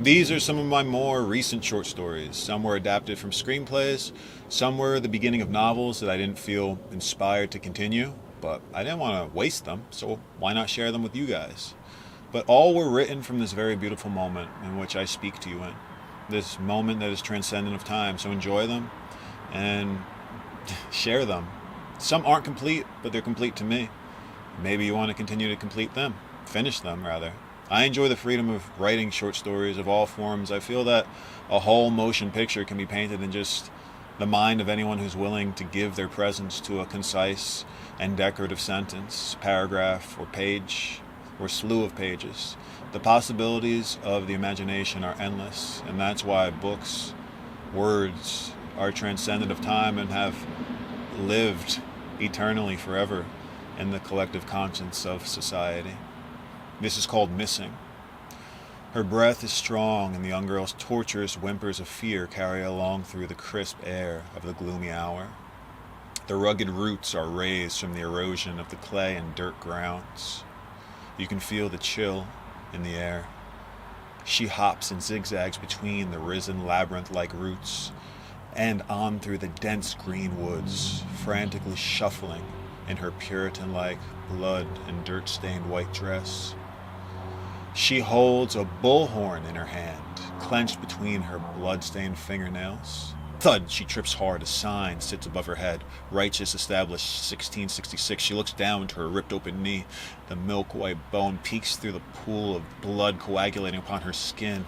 These are some of my more recent short stories. Some were adapted from screenplays, some were the beginning of novels that I didn't feel inspired to continue, but I didn't want to waste them, so why not share them with you guys? But all were written from this very beautiful moment in which I speak to you in. This moment that is transcendent of time, so enjoy them and share them. Some aren't complete, but they're complete to me. Maybe you want to continue to complete them. Finish them, rather. I enjoy the freedom of writing short stories of all forms. I feel that a whole motion picture can be painted in just the mind of anyone who's willing to give their presence to a concise and decorative sentence, paragraph, or page, or slew of pages. The possibilities of the imagination are endless, and that's why books, words, are transcendent of time and have lived eternally forever in the collective conscience of society. This is called Missing. Her breath is strong, and the young girl's torturous whimpers of fear carry along through the crisp air of the gloomy hour. The rugged roots are raised from the erosion of the clay and dirt grounds. You can feel the chill in the air. She hops and zigzags between the risen labyrinth-like roots and on through the dense green woods, frantically shuffling in her Puritan-like blood and dirt-stained white dress. She holds a bullhorn in her hand, clenched between her blood-stained fingernails. Thud! She trips hard. A sign sits above her head. Righteous established 1666. She looks down to her ripped-open knee. The milk-white bone peeks through the pool of blood coagulating upon her skin.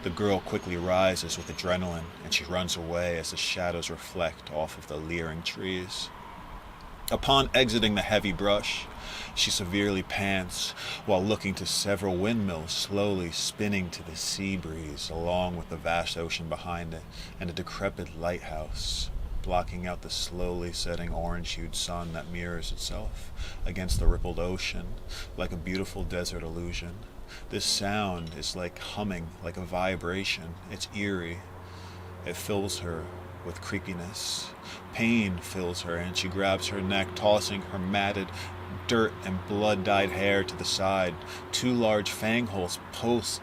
The girl quickly rises with adrenaline, and she runs away as the shadows reflect off of the leering trees. Upon exiting the heavy brush, she severely pants while looking to several windmills slowly spinning to the sea breeze along with the vast ocean behind it and a decrepit lighthouse blocking out the slowly setting orange-hued sun that mirrors itself against the rippled ocean like a beautiful desert illusion. This sound is like humming, like a vibration. It's eerie. It fills her with creepiness. Pain fills her, and she grabs her neck, tossing her matted, dirt and blood-dyed hair to the side. Two large fang holes pulse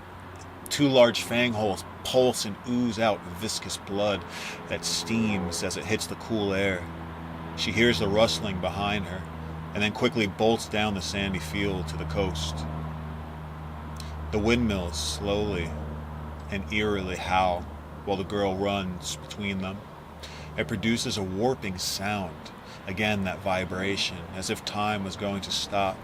and ooze out viscous blood that steams as it hits the cool air. She hears the rustling behind her, and then quickly bolts down the sandy field to the coast. The windmills slowly and eerily howl while the girl runs between them. It produces a warping sound. Again, that vibration, as if time was going to stop.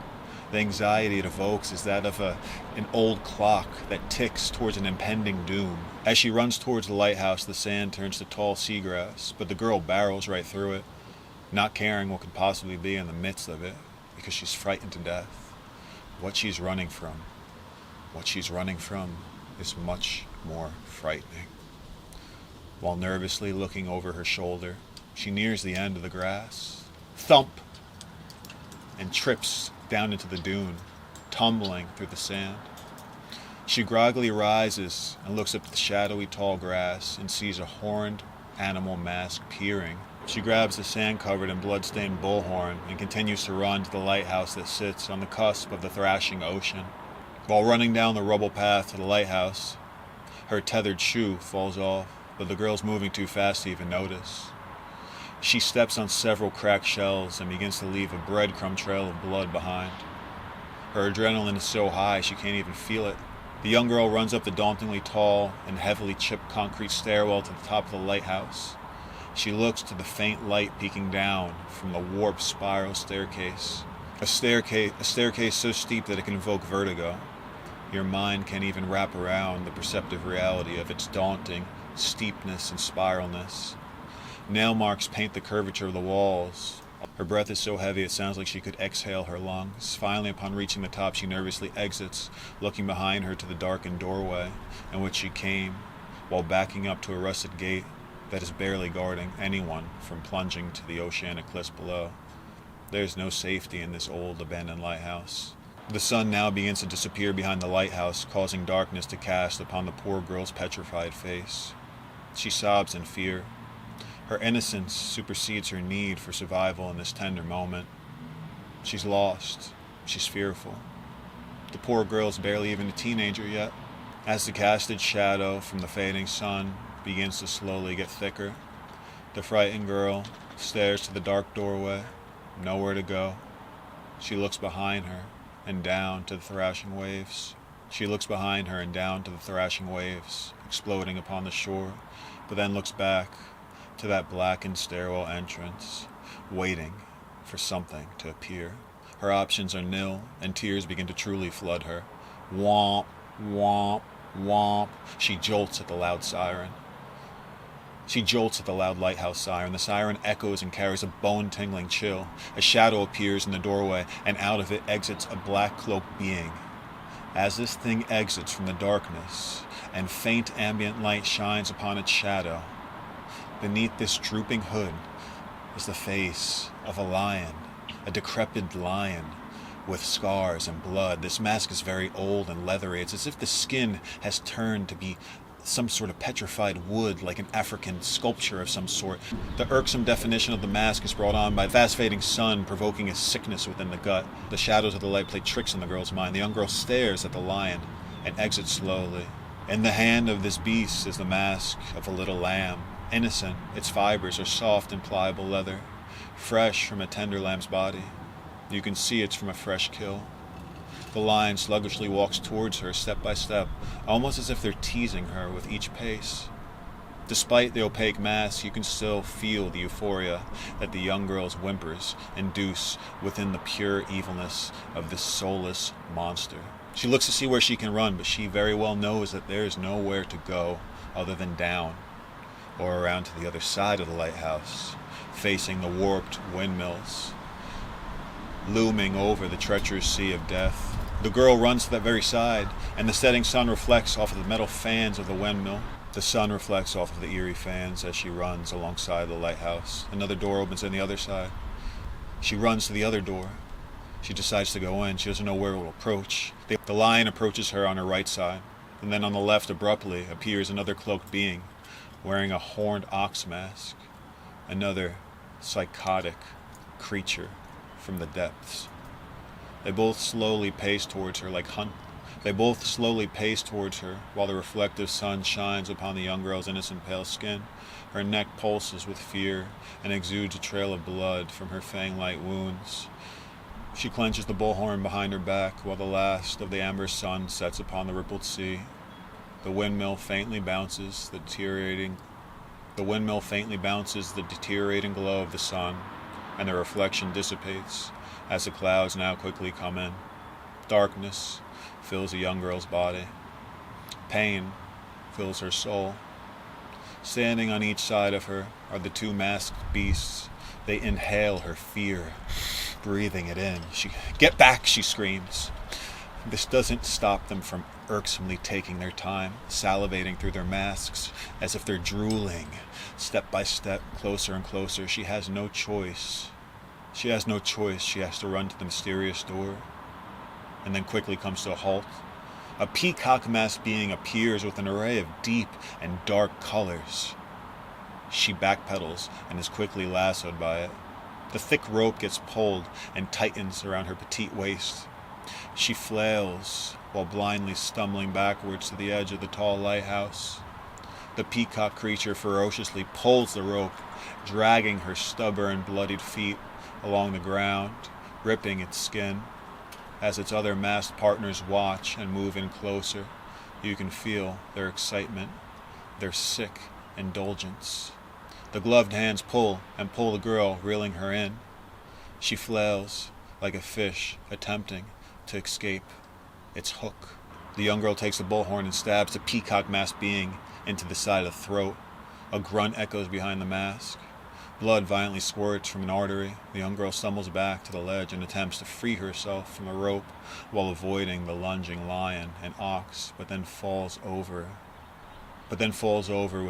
The anxiety it evokes is that of an old clock that ticks towards an impending doom. As she runs towards the lighthouse, the sand turns to tall seagrass, but the girl barrels right through it, not caring what could possibly be in the midst of it, because she's frightened to death. What she's running from is much more frightening. While nervously looking over her shoulder, she nears the end of the grass. Thump! And trips down into the dune, tumbling through the sand. She groggily rises and looks up at the shadowy tall grass and sees a horned animal mask peering. She grabs the sand-covered and blood-stained bullhorn and continues to run to the lighthouse that sits on the cusp of the thrashing ocean. While running down the rubble path to the lighthouse, her tethered shoe falls off, but the girl's moving too fast to even notice. She steps on several cracked shells and begins to leave a breadcrumb trail of blood behind. Her adrenaline is so high she can't even feel it. The young girl runs up the dauntingly tall and heavily chipped concrete stairwell to the top of the lighthouse. She looks to the faint light peeking down from the warped spiral staircase. A staircase so steep that it can evoke vertigo. Your mind can't even wrap around the perceptive reality of its daunting steepness and spiralness. Nail marks paint the curvature of the walls. Her breath is so heavy it sounds like she could exhale her lungs. Finally, upon reaching the top, she nervously exits, looking behind her to the darkened doorway in which she came, while backing up to a rusted gate that is barely guarding anyone from plunging to the oceanic cliffs below. There is no safety in this old, abandoned lighthouse. The sun now begins to disappear behind the lighthouse, causing darkness to cast upon the poor girl's petrified face. She sobs in fear. Her innocence supersedes her need for survival in this tender moment. She's lost. She's fearful. The poor girl is barely even a teenager yet. As the casted shadow from the fading sun begins to slowly get thicker, the frightened girl stares to the dark doorway, nowhere to go. She looks behind her and down to the thrashing waves. She looks behind her and down to the thrashing waves, exploding upon the shore, but then looks back to that blackened stairwell entrance, waiting for something to appear. Her options are nil, and tears begin to truly flood her. Womp, womp, womp. She jolts at the loud siren. She jolts at the loud lighthouse siren. The siren echoes and carries a bone-tingling chill. A shadow appears in the doorway, and out of it exits a black-cloaked being. As this thing exits from the darkness, and faint ambient light shines upon its shadow, beneath this drooping hood is the face of a lion, a decrepit lion with scars and blood. This mask is very old and leathery. It's as if the skin has turned to be some sort of petrified wood, like an African sculpture of some sort. The irksome definition of the mask is brought on by the fast-fading sun, provoking a sickness within the gut. The shadows of the light play tricks on the girl's mind. The young girl stares at the lion and exits slowly. In the hand of this beast is the mask of a little lamb. Innocent, its fibers are soft and pliable leather, fresh from a tender lamb's body. You can see it's from a fresh kill. The lion sluggishly walks towards her step by step, almost as if they're teasing her with each pace. Despite the opaque mask, you can still feel the euphoria that the young girl's whimpers induce within the pure evilness of this soulless monster. She looks to see where she can run, but she very well knows that there is nowhere to go other than down, or around to the other side of the lighthouse, facing the warped windmills, looming over the treacherous sea of death. The girl runs to that very side, and the setting sun reflects off of the metal fans of the windmill. The sun reflects off of the eerie fans as she runs alongside the lighthouse. Another door opens on the other side. She runs to the other door. She decides to go in. She doesn't know where it will approach. The lion approaches her on her right side, and then on the left abruptly appears another cloaked being, wearing a horned ox mask. Another psychotic creature from the depths. They both slowly pace towards her while the reflective sun shines upon the young girl's innocent pale skin. Her neck pulses with fear and exudes a trail of blood from her fang-like wounds. She clenches the bullhorn behind her back while the last of the amber sun sets upon the rippled sea. The windmill faintly bounces the deteriorating glow of the sun, and the reflection dissipates as the clouds now quickly come in. Darkness fills the young girl's body. Pain fills her soul. Standing on each side of her are the two masked beasts. They inhale her fear, breathing it in. Get back, she screams. This doesn't stop them from irksomely taking their time, salivating through their masks, as if they're drooling, step by step, closer and closer. She has no choice. She has to run to the mysterious door, and then quickly comes to a halt. A peacock-masked being appears with an array of deep and dark colors. She backpedals and is quickly lassoed by it. The thick rope gets pulled and tightens around her petite waist. She flails while blindly stumbling backwards to the edge of the tall lighthouse. The peacock creature ferociously pulls the rope, dragging her stubborn, bloodied feet along the ground, ripping its skin. As its other masked partners watch and move in closer, you can feel their excitement, their sick indulgence. The gloved hands pull the girl, reeling her in. She flails like a fish attempting to escape its hook. The young girl takes the bullhorn and stabs the peacock-masked being into the side of the throat. A grunt echoes behind the mask. Blood violently squirts from an artery. The young girl stumbles back to the ledge and attempts to free herself from the rope while avoiding the lunging lion and ox, but then falls over with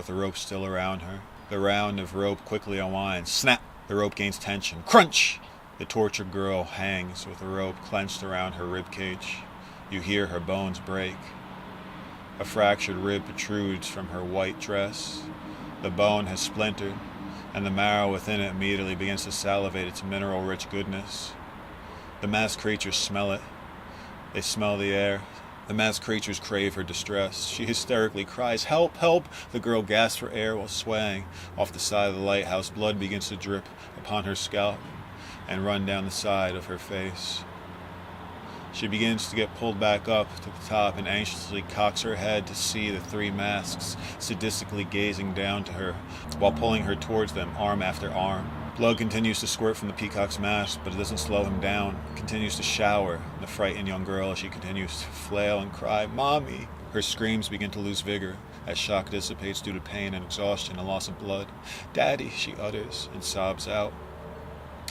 the rope still around her. The round of rope quickly unwinds. Snap! The rope gains tension. Crunch! The tortured girl hangs with the rope clenched around her ribcage. You hear her bones break. A fractured rib protrudes from her white dress. The bone has splintered, and the marrow within it immediately begins to salivate its mineral-rich goodness. The masked creatures smell it. They smell the air The masked creatures crave her distress. She hysterically cries, "Help, help!" The girl gasps for air while swaying. Off the side of the lighthouse, blood begins to drip upon her scalp and run down the side of her face. She begins to get pulled back up to the top and anxiously cocks her head to see the three masks sadistically gazing down to her while pulling her towards them, arm after arm. Blood continues to squirt from the peacock's mask, but it doesn't slow him down. It continues to shower on the frightened young girl as she continues to flail and cry, "Mommy!" Her screams begin to lose vigor as shock dissipates due to pain and exhaustion and loss of blood. "Daddy," she utters and sobs out.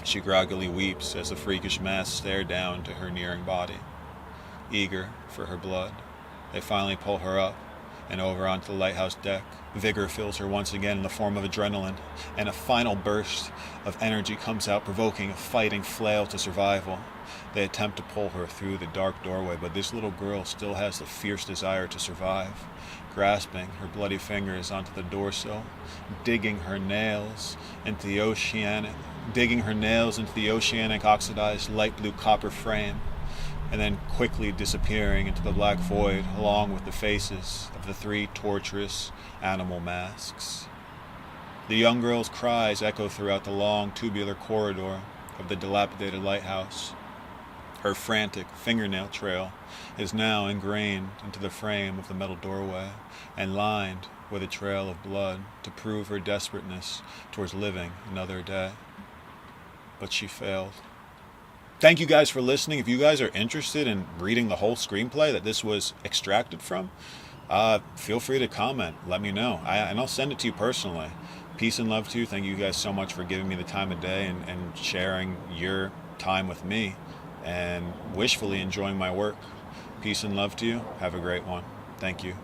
She groggily weeps as the freakish masks stare down to her nearing body, eager for her blood. They finally pull her up and over onto the lighthouse deck. Vigor fills her once again in the form of adrenaline, and a final burst of energy comes out, provoking a fighting flail to survival. They attempt to pull her through the dark doorway, but this little girl still has the fierce desire to survive. Grasping her bloody fingers onto the doorsill, digging her nails into the oceanic oxidized light blue copper frame, and then quickly disappearing into the black void along with the faces of the three torturous animal masks. The young girl's cries echo throughout the long tubular corridor of the dilapidated lighthouse. Her frantic fingernail trail is now ingrained into the frame of the metal doorway and lined with a trail of blood to prove her desperateness towards living another day. But she failed. Thank you guys for listening. If you guys are interested in reading the whole screenplay that this was extracted from, feel free to comment. Let me know. And I'll send it to you personally. Peace and love to you. Thank you guys so much for giving me the time of day and sharing your time with me and wishfully enjoying my work. Peace and love to you. Have a great one. Thank you.